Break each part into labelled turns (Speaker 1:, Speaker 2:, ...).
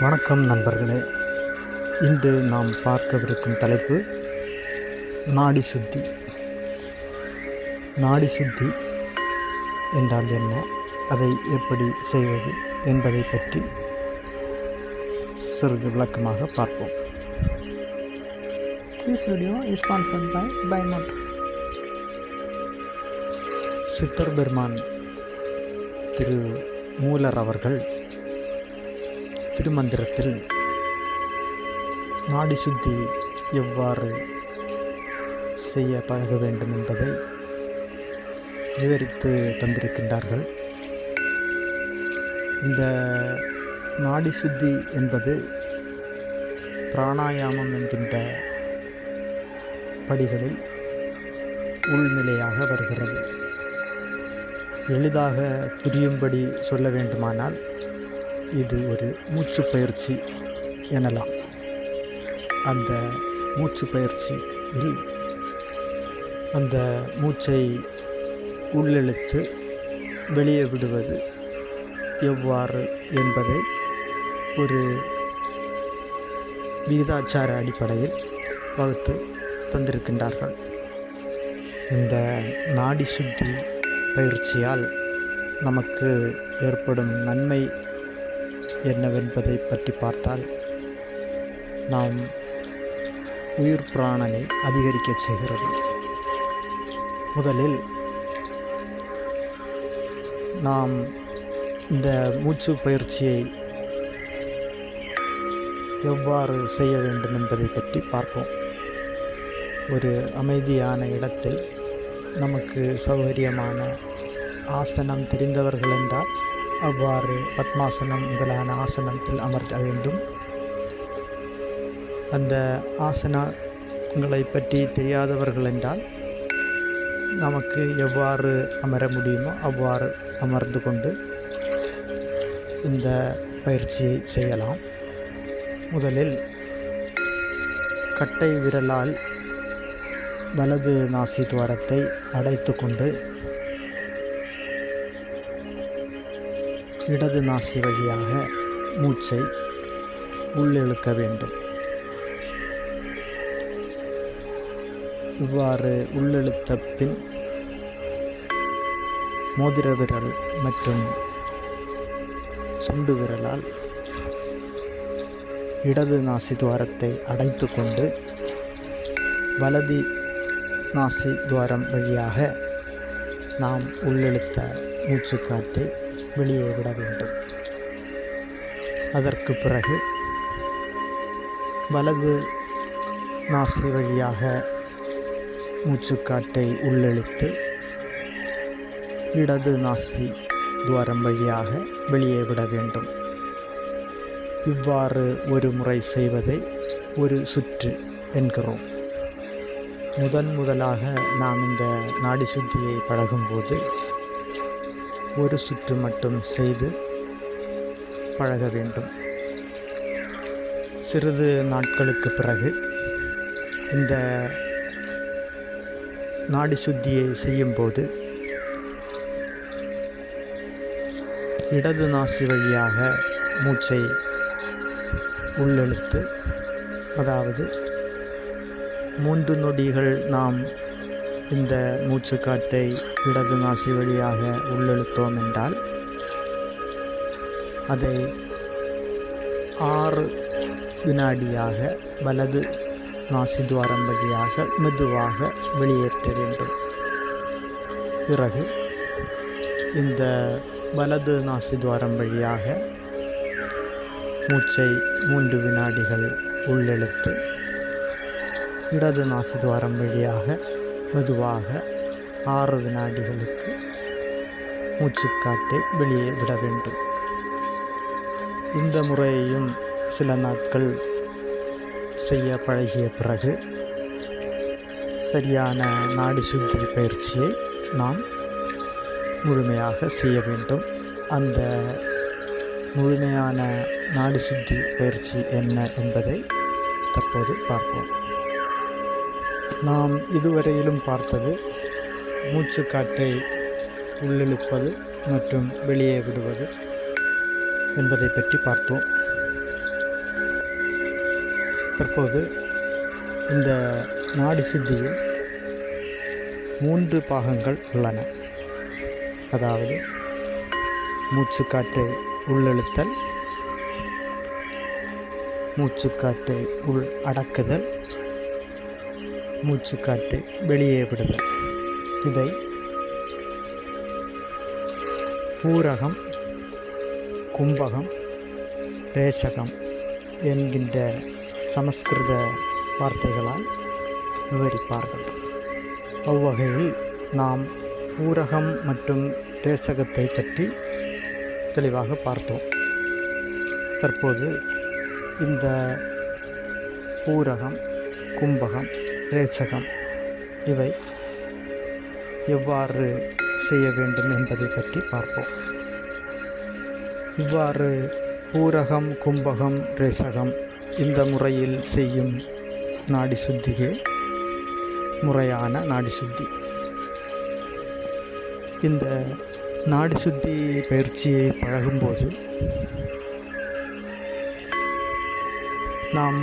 Speaker 1: வணக்கம் நண்பர்களே. இன்று நாம் பார்க்கவிருக்கும் தலைப்பு நாடி சுத்தி. நாடி சுத்தி என்றால் என்ன, அதை எப்படி செய்வது என்பதை பற்றி சிறிது விளக்கமாக பார்ப்போம்.
Speaker 2: This video is sponsored by Bimot.
Speaker 1: சித்தர் பெருமான் திரு மூலர் அவர்கள் திருமந்திரத்தில் நாடி சுத்தி எவ்வாறு செய்ய பழக வேண்டும் என்பதை விவரித்து தந்திருக்கின்றார்கள். இந்த நாடி சுத்தி என்பது பிராணாயாமம் என்கின்ற படிகளில் உள்நிலையாக வருகிறது. எளிதாக புரியும்படி சொல்ல வேண்டுமானால் இது ஒரு மூச்சு பயிற்சி எனலாம். அந்த மூச்சு பயிற்சியில் அந்த மூச்சை உள்ளிழுத்து வெளியே விடுவது எவ்வாறு என்பதை ஒரு விகிதாச்சார அடிப்படையில் வகுத்து தந்திருக்கின்றார்கள். இந்த நாடி சுத்தி பயிற்சியால் நமக்கு ஏற்படும் நன்மை என்னவென்பதை பற்றி பார்த்தால், நாம் உயிர் பிராணனை அதிகரிக்க செய்கிறது. முதலில் நாம் இந்த மூச்சு பயிற்சியை எவ்வாறு செய்ய வேண்டும் என்பதை பற்றி பார்ப்போம். ஒரு அமைதியான இடத்தில் நமக்கு சௌகரியமான ஆசனம் தெரிந்தவர்கள் என்றால் அவ்வாறு பத்மாசனம் முதலான ஆசனத்தில் அமர்த்த வேண்டும். அந்த ஆசனங்களை பற்றி தெரியாதவர்கள் என்றால் நமக்கு எவ்வாறு அமர முடியுமோ அவ்வாறு அமர்ந்து கொண்டு இந்த பயிற்சியை செய்யலாம். முதலில் கட்டை விரலால் வலது நாசி துவாரத்தை அடைத்து கொண்டு இடது நாசி வழியாக மூச்சை உள்ளிழுக்க வேண்டும். இவ்வாறு உள்ளிழுத்த பின் மோதிர விரல் மற்றும் சுண்டு விரலால் இடது நாசி துவாரத்தை அடைத்து கொண்டு வலது நாசி துவாரம் வழியாக நாம் உள்ளிழுத்த மூச்சுக்காற்றை வெளியே விட வேண்டும். அதற்கு பிறகு வலது நாசி வழியாக மூச்சுக்காற்றை உள்ளிழுத்து இடது நாசி துவாரம் வழியாக வெளியே விட வேண்டும். இவ்வாறு ஒரு முறை செய்வதை ஒரு சுற்று என்கிறோம். முதலாக நாம் இந்த நாடி சுத்தியை பழகும்போது ஒரு சுற்று மட்டும் செய்து பழக வேண்டும். சிறிது நாட்களுக்கு பிறகு இந்த நாடி சுத்தியை செய்யும்போது இடது நாசி வழியாக மூச்சை உள்ளிழுத்து, அதாவது 3 நொடிகள் நாம் இந்த மூச்சுக்காற்றை இடது நாசி வழியாக உள்ளிழுத்தோம் என்றால் அதை 6 வினாடியாக வலது நாசி துவாரம் வழியாக மெதுவாக வெளியேற்ற வேண்டும். பிறகு இந்த வலது நாசி துவாரம் வழியாக மூச்சை 3 வினாடிகள் உள்ளிழுத்து இடது நாசி துவாரம் வழியாக மெதுவாக 6 வினாடிகளுக்கு மூச்சுக்காற்றை வெளியே விட வேண்டும். இந்த முறையையும் சில நாட்கள் செய்ய பழகிய பிறகு சரியான நாடி சுத்தி பயிற்சியை நாம் முழுமையாக செய்ய வேண்டும். அந்த முழுமையான நாடி சுத்தி பயிற்சி என்ன என்பதை தற்போது பார்ப்போம். நாம் இதுவரையிலும் பார்த்தது மூச்சுக்காற்றை உள்ளிழுப்பது மற்றும் வெளியே விடுவது என்பதை பற்றி பார்த்தோம். தற்போது இந்த நாடி சுத்தியில் 3 பாகங்கள் உள்ளன. அதாவது மூச்சுக்காற்றை உள்ளிழுத்தல், மூச்சுக்காற்றை உள் அடக்குதல், மூச்சுக்காற்றை வெளியே விடுதல். இதை பூரகம், கும்பகம், ரேசகம் என்கின்ற சமஸ்கிருத வார்த்தைகளால் விவரிப்பார்கள். அவ்வகையில் நாம் பூரகம் மற்றும் ரேசகத்தை பற்றி தெளிவாக பார்த்தோம். தற்போது இந்த பூரகம், கும்பகம், ரேச்சகம் இவை எவ்வாறு செய்ய வேண்டும் என்பதை பற்றி பார்ப்போம். இவ்வாறு பூரகம், கும்பகம், ரேசகம் இந்த முறையில் செய்யும் நாடி சுத்தியே முறையான நாடி சுத்தி. இந்த நாடி சுத்தி பயிற்சியை பழகும்போது நாம்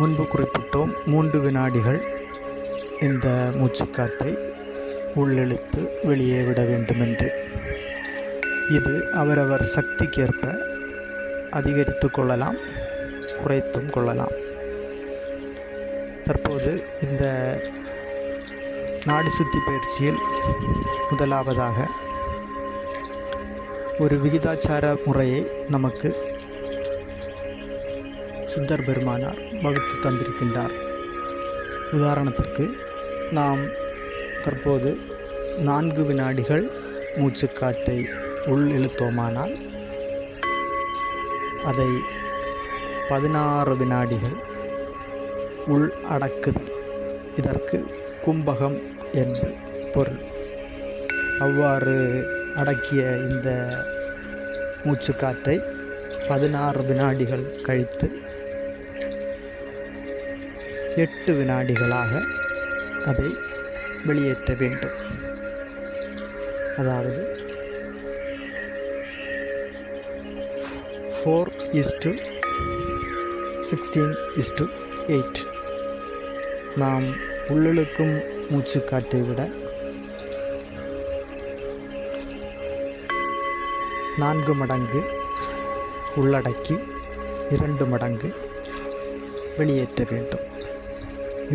Speaker 1: முன்பு குறிப்பிட்டோம் 3 வினாடிகள் இந்த மூச்சுக்காற்றை உள்ளிழுத்து வெளியே விட வேண்டும் என்று. இது அவரவர் சக்திக்கேற்ப அதிகரித்து கொள்ளலாம், குறைத்தும் கொள்ளலாம். தற்போது இந்த நாடி சுத்தி பயிற்சியில் முதலாவதாக ஒரு விகிதாச்சார முறையை நமக்கு சித்தர் பெருமானார் வகுத்து தந்திருக்கின்றார். உதாரணத்திற்கு நாம் தற்போது 4 வினாடிகள் மூச்சுக்காற்றை உள் இழுத்தோமானால் அதை 16 வினாடிகள் உள் அடக்குதல். இதற்கு கும்பகம் என்று பொருள். அவ்வாறு அடக்கிய இந்த மூச்சுக்காற்றை 16 வினாடிகள் கழித்து 8 வினாடிகளாக அதை வெளியேற்ற வேண்டும். அதாவது 4:16:8. நாம் உள்ளிழுக்கும் மூச்சுக்காற்றை விட 4 மடங்கு உள்ளடக்கி 2 மடங்கு வெளியேற்ற வேண்டும்.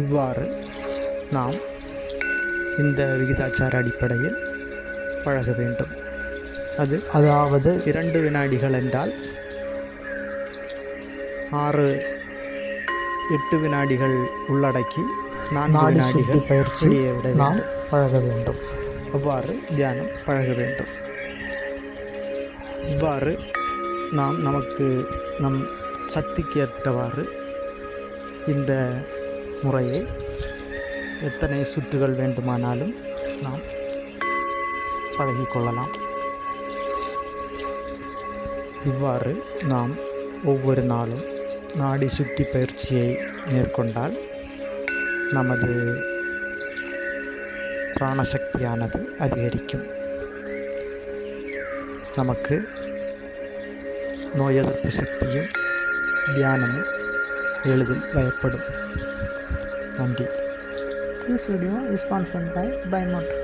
Speaker 1: இவ்வாறு நாம் இந்த விகிதாச்சார அடிப்படையில் பழக வேண்டும். அதாவது 2 வினாடிகள் என்றால் 8 வினாடிகள் உள்ளடக்கி 4 வினாடிகள் பயிற்சி வெளியே விட நாம் பழக வேண்டும். அவ்வாறு தியானம் பழக வேண்டும். இவ்வாறு நாம் நம் சக்திக்கேற்றவாறு இந்த முறையை எத்தனை சுற்றுகள் வேண்டுமானாலும் நாம் பழகிக்கொள்ளலாம். இவ்வாறு நாம் ஒவ்வொரு நாளும் நாடி சுத்தி பயிற்சியை மேற்கொண்டால் நமது பிராணசக்தியானது அதிகரிக்கும். நமக்கு நோய் எதிர்ப்பு சக்தியும் தியானமும் எளிதில் பயப்படும். நன்றி.
Speaker 2: This video is sponsored by Motor.